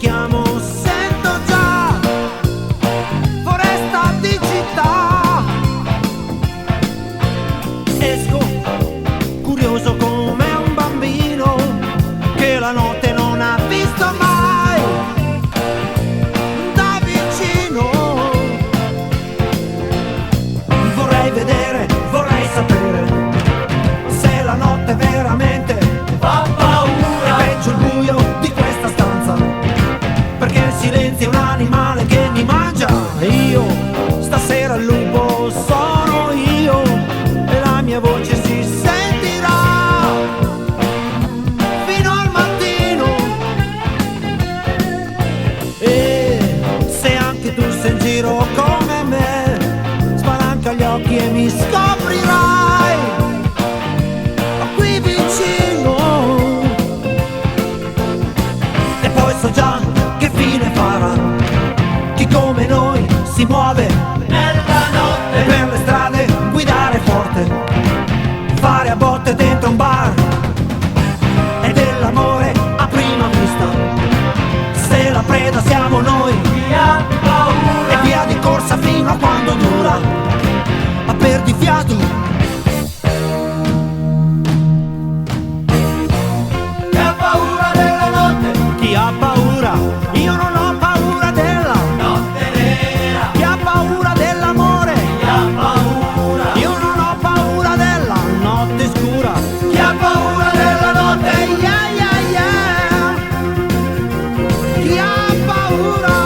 chiamo, sento già foresta di città. Esco curioso come un bambino che la notte non ha visto mai da vicino. Vorrei vedere, vorrei sapere se la notte veramente Fa paura, è peggio il buio di questa stanza, perché il silenzio è un animale che mi mangia. E io stasera il lupo sono io, e la mia voce si sentirà fino al mattino. E se anche tu sei in giro come me, spalanca gli occhi e mi scoprirai qui vicino. E poi so già che fine farà chi come noi si muove nella notte, per le strade, guidare forte, fare a botte dentro un bar. È dell'amore a prima vista, se la preda siamo noi, chi ha paura, e via di corsa fino a quando dura, a perdifiato. chi ha paura della notte, Chi ha paura? Io non ho paura della. notte nera, Chi ha paura dell'amore? chi ha paura, Io non ho paura della notte scura. chi ha paura della notte, Yeah, yeah, yeah. Chi ha paura?